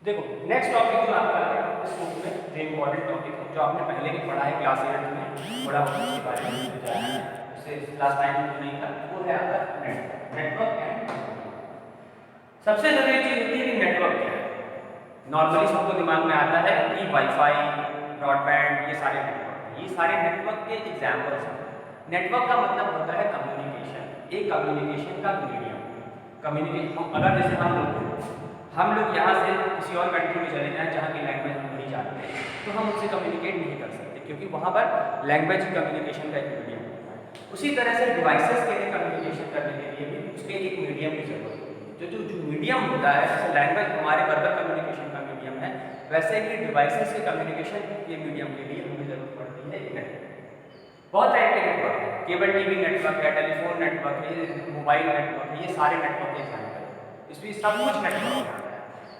देखो next topic जो आपका है इस बुक में जो इम्पोर्टेंट टॉपिक है जो आपने पहले भी पढ़ा है क्लास 8 में थोड़ा बहुत इसके बारे में जाना है उससे क्लास 9 में नहीं था वो है आपका नेटवर्क एंड सबसे जरूरी चीज होती है कि नेटवर्क क्या है। नॉर्मली सबको दिमाग में आता है कि वाईफाई ब्रॉडबैंड ये सारे नेटवर्क हैं। ये सारे नेटवर्क के एग्जाम्पल्स हैं। नेटवर्क का मतलब होता है कम्युनिकेशन, एक कम्युनिकेशन का मीडियम। कम्युनिकेशन अगर जैसे हम लोग यहाँ से किसी और कंट्री में चले जाएं जहाँ की लैंग्वेज हम नहीं जानते हैं तो हम उनसे कम्युनिकेट नहीं कर सकते क्योंकि वहाँ पर लैंग्वेज कम्युनिकेशन का एक मीडियम होता है। उसी तरह से डिवाइसेस के लिए कम्युनिकेशन करने के लिए भी उसके एक मीडियम की जरूरत होती है। जो मीडियम होता है जैसे लैंग्वेज हमारे वर्बल कम्युनिकेशन का मीडियम है वैसे ही डिवाइसेस के कम्युनिकेशन के मीडियम के लिए हमें जरूरत पड़ती है इंटरनेट। बहुत टाइप के नेटवर्क है, केबल टीवी नेटवर्क है, टेलीफोन नेटवर्क है, मोबाइल नेटवर्क है, ये सारे नेटवर्क के एग्जाम्पल है। इसमें सब कुछ नेटवर्क है।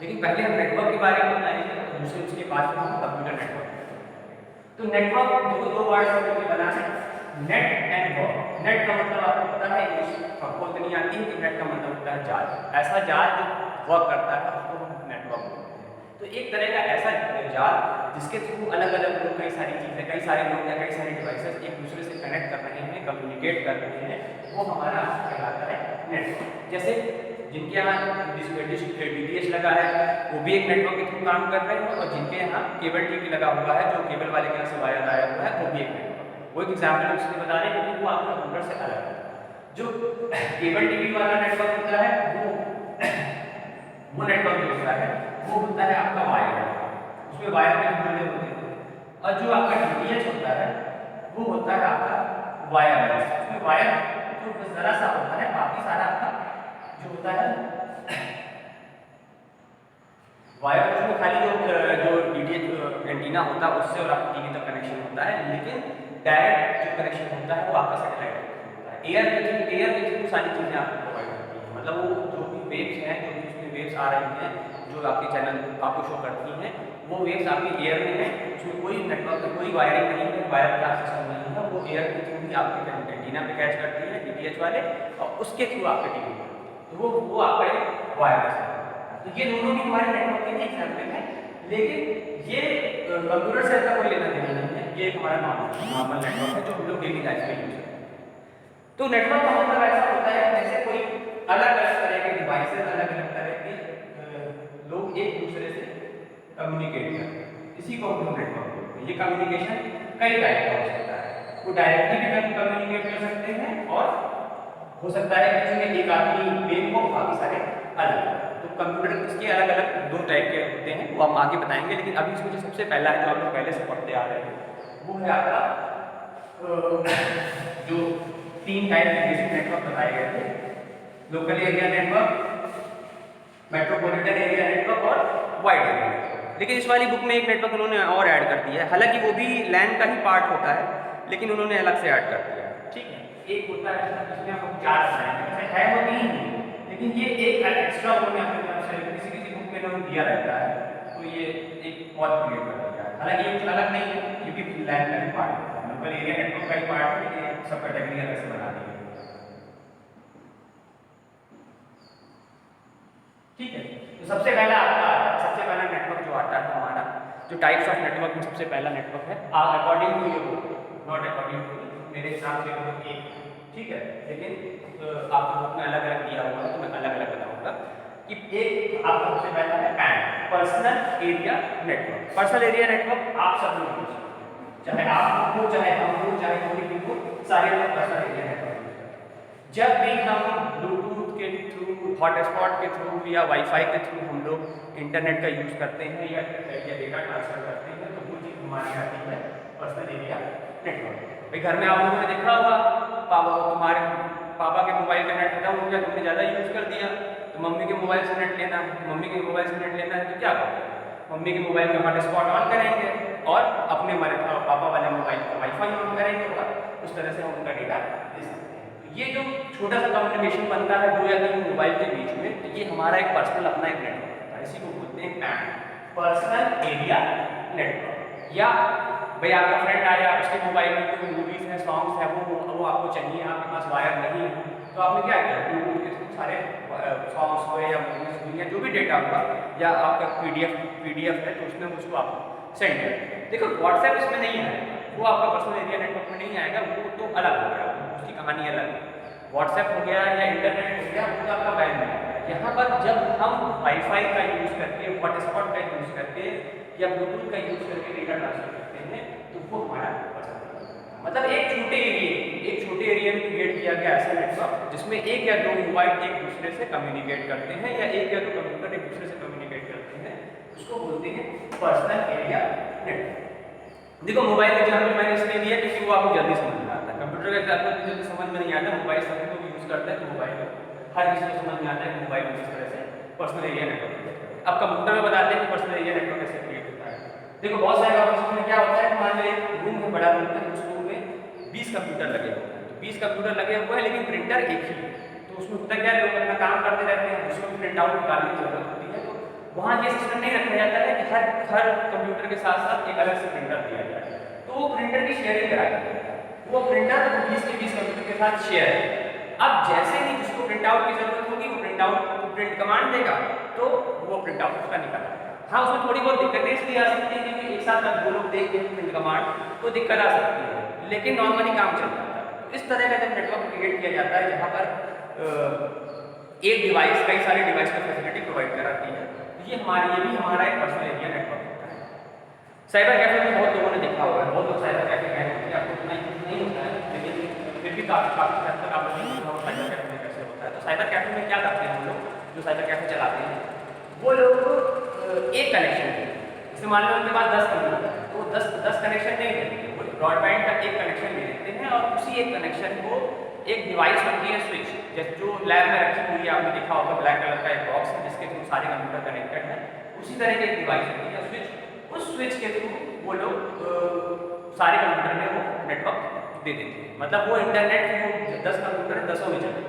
लेकिन पहले हम नेटवर्क के बारे में बताएंगे तो दूसरे उसके बाद फिर हम कंप्यूटर नेटवर्क। तो नेटवर्क दो वर्ड से मिलकर बना है नेट एंड वर्क। नेट का मतलब आपको पता है इंग्लिश आपको नहीं आती है कि नेट का मतलब होता है जाल। ऐसा जाल जो वर्क करता है उसको हम नेटवर्क बोलते हैं। तो एक तरह का ऐसा जाल जिसके थ्रू अलग अलग लोग कई सारी चीज़ें कई सारे लोग या कई सारे डिवाइसेस एक दूसरे से कनेक्ट कर रहे हैं कम्युनिकेट कर रहे हैं वो हमारा कहलाता है नेटवर्क। जैसे जिनके यहाँ DTH लगा है वो भी एक नेटवर्क के थ्रू काम कर रहे हैं और जिनके यहाँ केबल टीवी लगा हुआ है जो केबल वाले के यहाँ से वायर आया हुआ है वो भी एक नेटवर्क है। वो एक एग्जाम्पल हम इसलिए बता रहे हैं क्योंकि वो आपका कंप्यूटर से अलग है। जो केबल टीवी वाला नेटवर्क होता है वो नेटवर्क जो होता है वो होता है आपका वायर, उसमें वायर के जुड़े होते हैं। और जो आपका DTH होता है वो होता है आपका वायरलेस, उसमें वायर जो जरा सा होता है बाकी सारा आपका जो होता है वायर उसमें खाली जो DTH एंटीना होता है उससे और आपका टीवी तक कनेक्शन होता है। लेकिन डायरेक्ट जो कनेक्शन होता है वो आपका सैटेलाइट होता है। एयर के थ्रू सारी चीज़ें आपको प्रोवाइड करती हैं। मतलब वो जो भी वेव्स हैं जो भी उसमें वेव्स आ रही हैं जो आपके चैनल आपको शो करती हैं वो वेव्स आपके एयर में है, उसमें कोई नेटवर्क कोई वायरिंग नहीं है, वायर का सिस्टम नहीं है। वो एयर के थ्रू भी आपके एंटीना पे कैच करती है DTH वाले और उसके थ्रू आपके टीवी में तो वो आपका एक वायरलेस है। तो ये दोनों भी हमारे नेटवर्क के एग्जाम्पल हैं। लेकिन ये कंप्यूटर से इसका कोई लेना देना नहीं है, ये हमारा नॉर्मल नेटवर्क है जो हम लोग डेली लाइफ में यूज करते हैं। तो नेटवर्क का मतलब ऐसा होता है जैसे कोई अलग अलग तरह के डिवाइसेस अलग अलग तरह के लोग एक दूसरे से कम्युनिकेट करते हैं, इसी को हम लोग नेटवर्क बोलते हैं। ये कम्युनिकेशन कई टाइप का हो सकता है, वो डायरेक्टली भी कम्युनिकेट कर सकते हैं और हो सकता है कि इसमें एक आदमी मेन हो बाकी सारे अलग। तो कंप्यूटर इसके अलग अलग दो टाइप के होते हैं वो हम आगे बताएंगे। लेकिन अभी इसमें जो सबसे पहला है जो आप लोग पहले से पढ़ते आ रहे हैं वो है आपका जो तीन टाइप के बेसिक नेटवर्क बताए गए थे, local area network, metropolitan area network और वाइड एरिया नेटवर्क। लेकिन इस वाली बुक में एक नेटवर्क उन्होंने और ऐड कर दिया है, हालांकि वो भी लैन का ही पार्ट होता है लेकिन उन्होंने अलग से ऐड कर दिया है। ठीक है, एक होता है जिसमें हम चार बनाएंगे है वो तीन ही, लेकिन ये एक एक्स्ट्रा उन्होंने अपनी तरफ से किसी किसी बुक में उन्होंने दिया रहता है तो ये एक और क्रिएट कर दिया है। हालांकि ये कुछ अलग नहीं है, ये भी लैन का ही पार्ट है, लोकल एरिया नेटवर्क का ही पार्ट है लेकिन सब कैटेगरी अलग से बना दी है। ठीक है, तो सबसे पहला आपका सबसे पहला नेटवर्क जो आता है हमारा जो टाइप्स ऑफ नेटवर्क में सबसे पहला नेटवर्क है according to your book, not according to मेरे हिसाब से वो एक, ठीक है, लेकिन आपको बुक में अलग अलग दिया हुआ है तो मैं अलग अलग बताऊंगा कि एक आपका सबसे पहला है pan personal area network. Personal area network आप सब लोग यूज करते हैं, चाहे आप हो चाहे हम हो चाहे कोई भी हो, सारे लोग पर्सनल एरिया नेटवर्क यूज करते हैं। जब भी हम ब्लूटूथ के थ्रू हॉटस्पॉट के थ्रू या वाईफाई के थ्रू हम लोग इंटरनेट का यूज करते हैं या डेटा ट्रांसफर करते हैं तो वो चीज़ हमारी आती है पर्सनल एरिया नेटवर्क। भाई घर में आप लोगों ने देखा होगा तुम्हारे पापा के मोबाइल का नेट खत्म हो गया, तुमने ज़्यादा यूज कर दिया तो मम्मी के मोबाइल से नेट लेना है, मम्मी के मोबाइल से नेट लेना है तो क्या करोगे? मम्मी के मोबाइल का हॉटस्पॉट ऑन करेंगे और अपने पापा वाले मोबाइल का वाईफाई ऑन करेंगे और उस तरह से हम उनका डेटा ले सकते हैं। तो ये जो छोटा सा कम्युनिकेशन बनता है दो या तीन मोबाइल के बीच में, तो ये हमारा एक पर्सनल अपना एक नेटवर्क होता है, इसी को बोलते हैं पैन पर्सनल एरिया नेटवर्क। या भाई आपका फ्रेंड आया उसके मोबाइल में कोई मूवीज़ है सॉन्ग्स है वो आपको चाहिए, आपके पास वायर नहीं है तो आपने क्या किया ब्लूटूथ के थ्रू सारे सॉन्ग्स हुए या मूवीज हुई या जो भी डेटा होगा या आपका पीडीएफ है तो उसमें उसको आप सेंड करें। देखो व्हाट्सएप इसमें नहीं आएगा, वो आपका पर्सनल एरिया नेटवर्क में नहीं आएगा, वो तो अलग हो गया, उसकी कहानी अलग है। व्हाट्सएप हो गया या इंटरनेट हो गया वो तो आपका बैन में आएगा। यहाँ पर जब हम वाईफाई का यूज़ करके, हॉटस्पॉट का यूज़ करके या ब्लूटूथ का यूज़ करके डेटा ट्रांसफर करते हैं तो वो हमारा मतलब एक छोटे एरिया में क्रिएट किया गया ऐसा नेटवर्क जिसमें एक या दो मोबाइल एक दूसरे से कम्युनिकेट करते हैं या एक या दो कंप्यूटर एक दूसरे से कम्युनिकेट करते हैं, उसको बोलते हैं पर्सनल एरिया नेटवर्क। देखो मोबाइल एग्जाम्पल मैंने इसलिए दिया क्योंकि वो आपको जल्दी समझ में आता है, कंप्यूटर का एग्जाम्पल जल्दी समझ में नहीं आता, मोबाइल सभी लोग यूज़ करते हैं तो मोबाइल हर किसी को समझ में आता है कि मोबाइल किस तरह से पर्सनल एरिया नेटवर्क। अब कंप्यूटर में बताते हैं कि पर्सनल एरिया नेटवर्क कैसे क्रिएट होता है। देखो बहुत सारे ऑफिस में क्या होता है, मान लो एक रूम में बड़ा रूम है, उस रूम में 20 कंप्यूटर लगे हुए हैं, तो 20 कंप्यूटर लगे हुए हैं लेकिन प्रिंटर एक ही है, तो उसमें होता क्या है लोग अपना काम करते रहते हैं, उसमें प्रिंट आउट निकालने की जरूरत होती है, तो वहाँ ये सिस्टम नहीं रखा जाता है कि हर कंप्यूटर के साथ साथ एक अलग से प्रिंटर दिया जाए, तो वो प्रिंटर की शेयरिंग कराई जाती है, वो प्रिंटर 20 के 20 कंप्यूटर के साथ शेयर है। अब जैसे ही जिसको प्रिंट आउट की जरूरत होगी वो प्रिंट आउट प्रिंट कमांड देगा तो वो प्रिंट आउट उसका निकल आएगा। हाँ उसमें थोड़ी बहुत दिक्कतें इसलिए आ सकती हैं क्योंकि एक साथ दो लोग देख के प्रिंट कमांड तो दिक्कत आ सकती है, लेकिन नॉर्मली काम चल जाता है। तो इस तरह का जब नेटवर्क क्रिएट किया जाता है जहाँ पर एक डिवाइस कई सारे डिवाइस को फैसिलिटी प्रोवाइड कराती है, ये भी हमारा एक पर्सनल एरिया नेटवर्क होता है। साइबर कैफे में बहुत लोगों ने देखा होगा, बहुत लोग साइबर कैफे गए होंगे, आपको उतना नहीं होता है लेकिन फिर भी काफ़ी हद तक आप साइबर कैफे में कैसे होता है। तो साइबर कैफे में क्या करते हैं हम लोग जो साइबर कैफे चलाते हैं वो लोग एक कनेक्शन है, जैसे मान लो उनके पास 10 कंप्यूटर है तो 10 कनेक्शन नहीं देते, वो ब्रॉडबैंड का एक कनेक्शन ले लेते हैं और उसी एक कनेक्शन को एक डिवाइस होती है स्विच, जैसे जो लैब में रखी हुई है आपने देखा होगा ब्लैक कलर का एक बॉक्स है जिसके थ्रू सारे कंप्यूटर कनेक्टेड है, उसी तरह की एक डिवाइस होती है स्विच, उस स्विच के थ्रू वो लोग सारे कंप्यूटर में वो नेटवर्क दे देते हैं। मतलब वो इंटरनेट वो 10 कंप्यूटर है 10 में चले।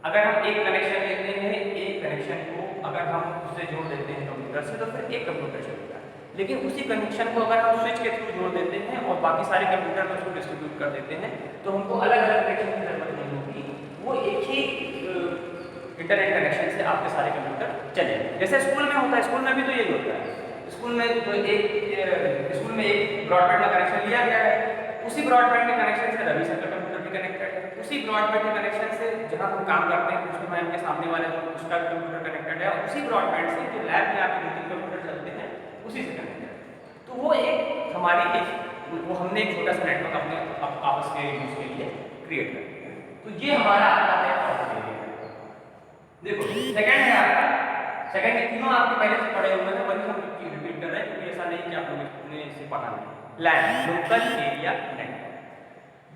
अगर हम एक कनेक्शन लेते हैं, एक कनेक्शन को अगर हम उससे जोड़ देते हैं कंप्यूटर से तो फिर एक कंप्यूटर चलेगा, लेकिन उसी कनेक्शन को अगर हम स्विच के थ्रू जोड़ देते हैं और बाकी सारे कंप्यूटर में उसको डिस्ट्रीब्यूट कर देते हैं तो हमको अलग अलग कनेक्शन की जरूरत नहीं होगी, वो एक ही इंटरनेट कनेक्शन से आपके सारे कंप्यूटर चलेंगे। जैसे स्कूल में होता है, स्कूल में भी तो यही होता है, स्कूल में एक ब्रॉडबैंड का कनेक्शन लिया गया है, उसी ब्रॉडबैंड के कनेक्शन से रवि सर का कंप्यूटर भी कनेक्टेड है, उसी ब्रॉडबैंड के कनेक्शन से जहाँ हम काम करते हैं उसमें मैम के सामने वाले उसका कंप्यूटर कनेक्टेड है और उसी ब्रॉडबैंड से जो लैब में आपके 2-3 कंप्यूटर चलते हैं उसी से कनेक्टेड। तो वो एक हमारी हमने एक छोटा सा नेटवर्क अपने आपस के यूज के लिए क्रिएट कर दिया। तो ये हमारा आता है पर्सनल एरिया। देखो सेकंड है आपका, सेकंड के तीनों आपके पहले से पढ़े हुए हैं, वही हम रिपीट कर रहे हैं क्योंकि ऐसा नहीं कि आप लोगों ने इसे पढ़ा नहीं। लैन लोकल एरिया नेटवर्क,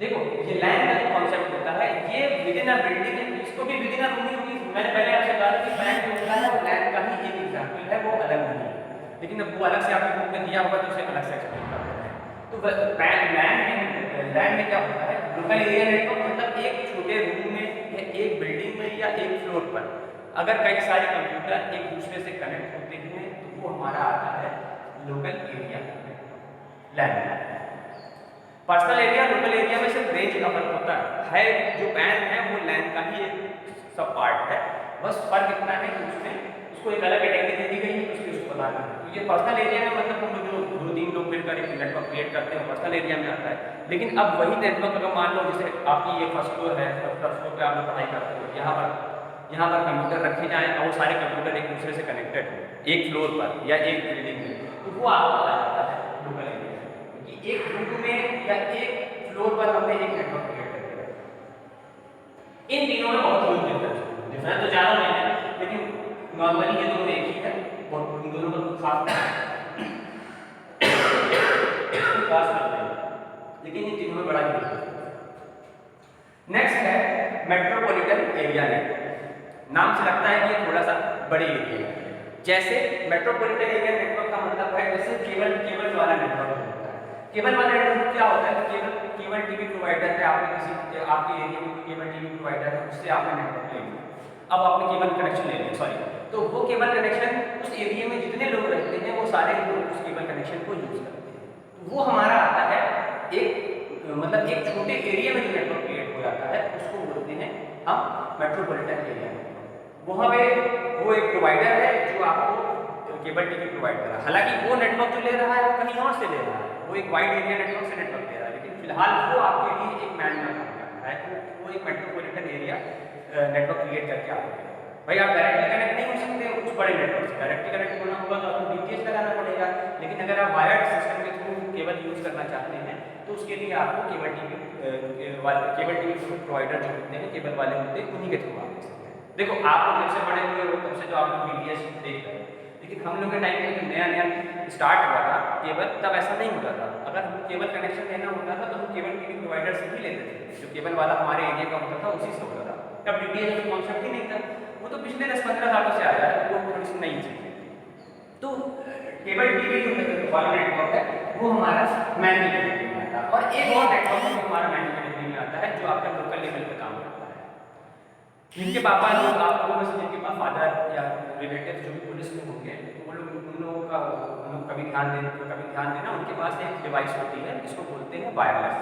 देखो ये लैन का जो कॉन्सेप्ट होता है ये विद इन अ बिल्डिंग है, इसको भी विद इन अ रूम ही, मैंने पहले आपसे कहा कि लैन जो होता है वो लैन का ही एक एग्जांपल है, वो अलग नहीं है, लेकिन अब वो अलग से आपने बुक में दिया होगा तो उसे अलग से एक्सप्लेन कर रहे हैं। तो लैन में क्या होता है, लोकल एरिया नेटवर्क मतलब एक छोटे रूम में या एक बिल्डिंग में या एक फ्लोर पर अगर कई सारे कंप्यूटर एक दूसरे से कनेक्ट होते हैं तो वो हमारा आता है लोकल एरिया लैन। पर्सनल एरिया लोकल एरिया में सिर्फ रेंज का फर्क होता है, जो पैन है वो लैन का ही एक सब पार्ट है, बस फर्क इतना है कि उसमें उसको एक अलग कैटेगरी दे दी गई है उसकी उसको बताना है। तो ये पर्सनल एरिया में मतलब हम लोग जो 2-3 लोग मिलकर एक नेटवर्क क्रिएट करते हैं पर्सनल एरिया में आता है। लेकिन अब वही नेटवर्क अगर मान लो जैसे आपकी ये फर्स्ट फ्लोर है, फर्स्ट फ्लोर पर आप लोग पढ़ाई करते हो, यहाँ पर कंप्यूटर रखे जाएँ और वो सारे कंप्यूटर एक दूसरे से कनेक्टेड हो एक फ्लोर पर या एक बिल्डिंग में, तो वो आपको आ जाता है लोकल एरिया। एक रूम में या एक फ्लोर पर हमने एक नेटवर्क क्रिएट करके रखा। इन तीनों में बहुत डिफरेंस तो ज़्यादा नहीं है, लेकिन नॉर्मली ये दोनों एक ही है, बहुत इन दोनों का खास करते हैं, लेकिन इन तीनों में बड़ा डिफरेंस है। नेक्स्ट है मेट्रोपॉलिटन एरिया नेटवर्क। नाम से लगता है कि ये थोड़ा सा बड़े एरिया है। जैसे मेट्रोपॉलिटन एरिया नेटवर्क का मतलब है जैसे केबल वाला नेटवर्क होता है। केबल वाला नेटवर्क क्या होता है, केबल टीवी प्रोवाइडर है, आपने किसी आपके एरिया में केबल टीवी प्रोवाइडर है उससे आपने नेटवर्क ले लिया, अब आपने केबल कनेक्शन ले लिया तो वो केबल कनेक्शन उस एरिया में जितने लोग रहते हैं वो सारे लोग उस केबल कनेक्शन को यूज करते हैं। तो वो हमारा आता है एक मतलब एक छोटे एरिया में जो नेटवर्क क्रिएट हो जाता है उसको बोलते हैं हम मेट्रोपॉलिटन एरिया। वहाँ पे वो एक प्रोवाइडर है जो आपको केबल टीवी प्रोवाइड कर रहा है। हालांकि वो नेटवर्क जो ले रहा है वो कहीं और से ले रहा है, वो एक वाइड एरिया नेटवर्क से नेटवर्क ले रहा है, लेकिन फिलहाल वो आपके लिए एक मैन का काम कर रहा है, तो वो एक मेट्रोपॉलिटन एरिया नेटवर्क क्रिएट करके आपको देगा। भाई आप डायरेक्टली कनेक्ट नहीं हो सकते उस बड़े नेटवर्क से, डायरेक्टली कनेक्ट होना होगा तो आपको डीटीएच लगाना पड़ेगा, लेकिन अगर आप वायर्ड सिस्टम के थ्रू केबल यूज करना चाहते हैं तो उसके लिए आपको केबल टीवी प्रोवाइडर जो होते हैं, केबल वाले होते हैं, उन्हीं के थ्रू आप ले सकते हैं। देखो आप लोग जब से बड़े हुए हो तब से जो आप लोग बीटीएच देख रहे हैं, लेकिन हम लोग के टाइम में जब नया नया स्टार्ट हुआ था केबल, तब ऐसा नहीं होता था। अगर हमें केबल कनेक्शन लेना होता था तो हम केबल टीवी प्रोवाइडर से ही लेते थे, जो केबल वाला हमारे एरिया का होता था उसी से होता था। तब डीटीएच का कॉन्सेप्ट ही नहीं था, वो तो पिछले 10-15 सालों से आया है, वो थोड़ी सी नई चीज़ है। तो केबल टीवी जो वाला नेटवर्क है वो हमारा मैन डिलीवरी में आता है, और एक और नेटवर्क है जो हमारा मैन डिलीवरी में आता है, जो आपका लोकल लेवल पे काम करता है। जिनके पापा लोग, आप लोगों में से जिनके पास फादर या रिलेटिव जो भी पुलिस में होंगे, तो वो लोग उन लोगों का कभी ध्यान देना, उनके पास एक डिवाइस होती है जिसको बोलते हैं वायरलेस।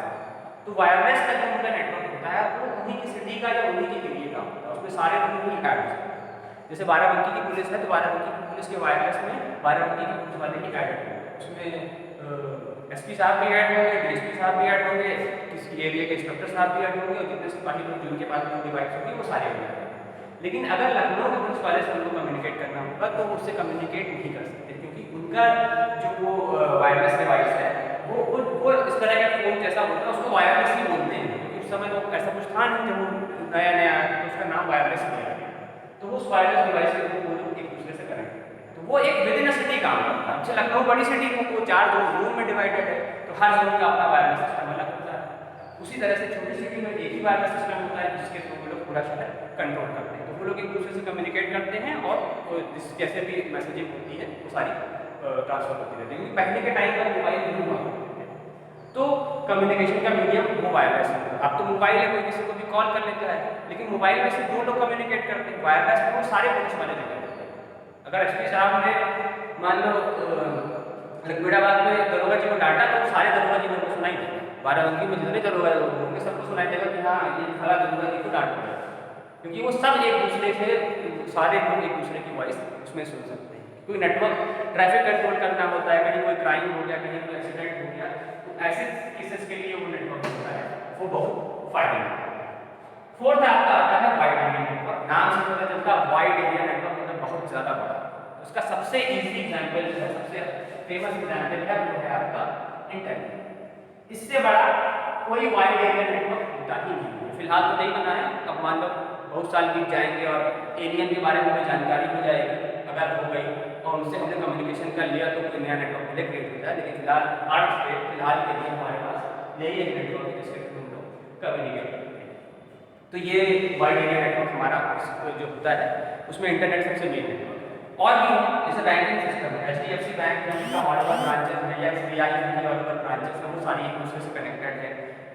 तो वायरलेस का जो उनका नेटवर्क होता है वो उन्हीं की सिटी का या उन्हीं के एरिया का होता है, उसमें सारे लोग ही ऐड हो सकते हैं। जैसे बाराबंकी की पुलिस है तो बाराबंकी की पुलिस के वायरलेस में बाराबंकी के पुलिस वाले ही ऐड होंगे, उसमें एसपी साहब भी ऐड होंगे, डीएसपी साहब भी ऐड होंगे, किसी एरिया के इंस्पेक्टर साहब भी ऐड होंगे, और जितने सिपाही लोग जिनके पास डिवाइस होगी वो सारे ऐड होंगे। लेकिन अगर लखनऊ के पुलिस वाले से उनको कम्युनिकेट करना होगा तो उससे कम्युनिकेट नहीं कर सकते, क्योंकि उनका जो वो वायरलेस डिवाइस है वो इस तरह का फोन जैसा होता है, उसको वायरलेस ही बोलते हैं, क्योंकि उस समय तो ऐसा कुछ था नहीं, जब वो नया नया आया तो उसका नाम वायरलेस किया गया। तो वो वायरलेस डिवाइस के थ्रू वो लोग एक दूसरे से कनेक्ट करते हैं, तो वो एक विद इन अ सिटी काम करता है। हमसे लखनऊ बड़ी सिटी है तो 4 जोन में डिवाइडेड है, तो हर जोन का अपना वायरलेस सिस्टम अलग होता है। उसी तरह से छोटी सिटी में एक ही वायरलेस सिस्टम होता है जिसके थ्रू वो लोग पूरा शहर कंट्रोल करते हैं। तो वो लोग एक दूसरे से कम्युनिकेट करते हैं और जैसे भी मैसेजिंग होती है वो सारी ट्रांसफर होती रहती है, क्योंकि पहले के टाइम पर मोबाइल नहीं हुआ करते थे, तो कम्युनिकेशन का मीडियम वो वायरलेस है। अब तो मोबाइल है, कोई किसी को भी कॉल कर लेता है, लेकिन मोबाइल में से 2 लोग कम्युनिकेट करते हैं, वायरलेस में वो सारे पुलिस वाले जगह करते हैं। अगर एसपी साहब ने मान लो लखमीराबाद में दरोगा जी को डांटा तो सारे दरोगा जी को सुनाई देगा, बाराबंकी में जितने दरोगा लोग होंगे सबको सुनाई देगा कि हाँ ये फला दरोगा जी को डांट पड़ा, क्योंकि वो सब एक दूसरे से, सारे लोग एक दूसरे की वॉइस उसमें सुन सकते हैं। कोई नेटवर्क ट्रैफिक कंट्रोल करना होता है, कहीं कोई क्राइम हो गया, कहीं कोई एक्सीडेंट हो गया, तो ऐसे केसेस के लिए वो नेटवर्क होता है, वो बहुत फायदेमंद है। फोर्थ आपका आता है वाइड एरिया नेटवर्क। नाम से पता चलता है वाइड एरिया नेटवर्क मतलब बहुत ज़्यादा बड़ा। उसका सबसे ईजी एग्जाम्पल है, सबसे फेमस एग्जाम्पल है वो है आपका इंटरनेट। इससे बड़ा कोई वाइड एरिया नेटवर्क होता ही नहीं है। फिलहाल तो नहीं बना है, अब मान लो बहुत साल बीत जाएंगे और एलियन के बारे में जानकारी हो जाएगी, अगर हो गई और उनसे हमने कम्युनिकेशन कर लिया तो कोई नया नेटवर्क पहले क्रिएट हो जाए, लेकिन फिलहाल के लिए हमारे पास यही एक नेटवर्क है जिसके थ्रू हम लोग कम्युनिकेट करते हैं। तो ये वाइड एरिया नेटवर्क हमारा जो होता है उसमें इंटरनेट सबसे मेन नेटवर्क है। और भी जैसे बैंकिंग सिस्टम है, HDFC बैंक है, उनका ऑल ओवर ब्रांचेस है, या SBI की ऑल ओवर ब्रांचेस है, वो सारी एक दूसरे से कनेक्टेड है।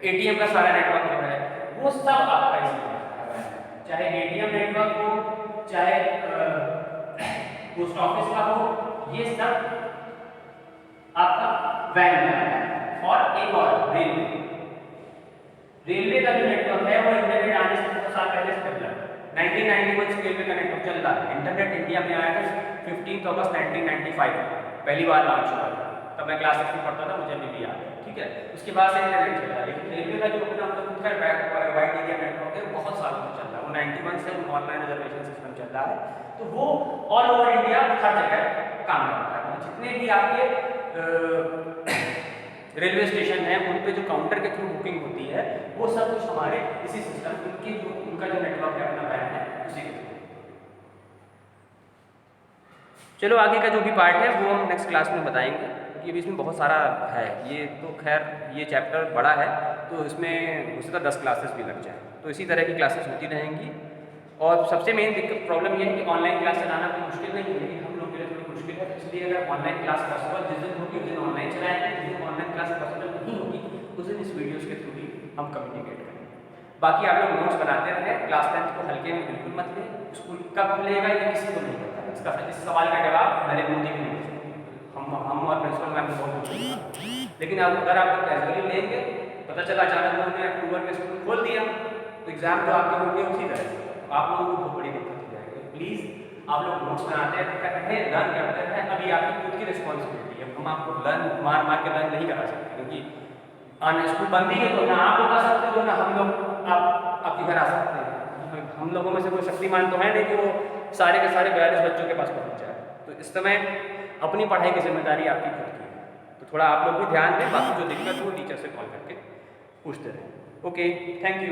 ATM का सारा नेटवर्क जो है वो सब आपका इसमें, चाहे ATM नेटवर्क हो, चाहे पोस्ट ऑफिस का हो, ये सब आपका बैंक में आता है। और एक और रेलवे का जो नेटवर्क है वो इंटरनेट आने से बहुत साल पहले से चल रहा है। 1991 से रेलवे का नेटवर्क चल रहा है। इंटरनेट इंडिया में आया था 15 अगस्त 1995 पहली बार लॉन्च हुआ था, तब मैं क्लास 6 में पढ़ता था, मुझे अभी भी याद है, ठीक है। उसके बाद से इंटरनेट चल रहा है, लेकिन रेलवे का जो अपना खुद का वाइड एरिया नेटवर्क है बहुत सालों से चल रहा है। वो 91 से ऑनलाइन रिजर्वेशन सिस्टम चल रहा है, तो वो ऑल ओवर इंडिया हर जगह काम करता है। जितने भी आपके रेलवे स्टेशन है उन पे जो काउंटर के थ्रू बुकिंग होती है वो सब कुछ हमारे इसी सिस्टम, उनका जो नेटवर्क है अपना बैंक है उसी के थ्रू। चलो आगे का जो भी पार्ट है वो हम नेक्स्ट क्लास में बताएंगे, क्योंकि अभी इसमें बहुत सारा है। ये तो खैर ये चैप्टर बड़ा है तो इसमें हो सकता है 10 क्लासेस भी लग जाए, तो इसी तरह की क्लासेस होती रहेंगी। और सबसे मेन दिक्कत प्रॉब्लम ये है कि ऑनलाइन क्लास चलाना कोई मुश्किल नहीं है, लेकिन हम लोग के लिए थोड़ी मुश्किल है। इसलिए अगर ऑनलाइन क्लास पॉसिबल जिस दिन होगी उस दिन ऑनलाइन चलाएंगे, जिस दिन ऑनलाइन क्लास पॉसिबल नहीं होगी उस दिन इस वीडियोज़ के थ्रू भी हम कम्युनिकेट करेंगे। बाकी आप लोग नोट्स बनाते रहें, क्लास 10 को हल्के में बिल्कुल मत लें। स्कूल कब खुलेगा ये किसी को नहीं पता, इसका इस सवाल का जवाब नरेंद्र मोदी भी नहीं दे सकते, हम और प्रिंसिपल मैम बहुत पूछेंगे। लेकिन अब अगर आप कैजुअली लेंगे, पता चला अचानक उन्होंने अक्टूबर में स्कूल खोल दिया तो एग्जाम जो आपके होंगे उसी तरह से आप लोगों को बहुत बड़ी दिक्कत हो जाएगी। प्लीज़ आप लोग नोट्स बनाते हैं, लर्न करते हैं। अभी आपकी खुद की रिस्पॉन्सिबिलिटी है, हम आपको लर्न मार के लर्न नहीं करा सकते, क्योंकि स्कूल बंद ही है तो ना आप लोग आ सकते हो ना हम लोग आपके घर आ सकते हैं। हम लोगों में से कोई शक्तिमान तो है नहीं कि वो सारे के सारे 42 बच्चों के पास पहुँच जाए। तो इस समय अपनी पढ़ाई की जिम्मेदारी आपकी खुद की है, तो थोड़ा आप लोग भी ध्यान दें। बाकी जो दिक्कत हो टीचर से कॉल करके पूछते रहें। Okay, thank you.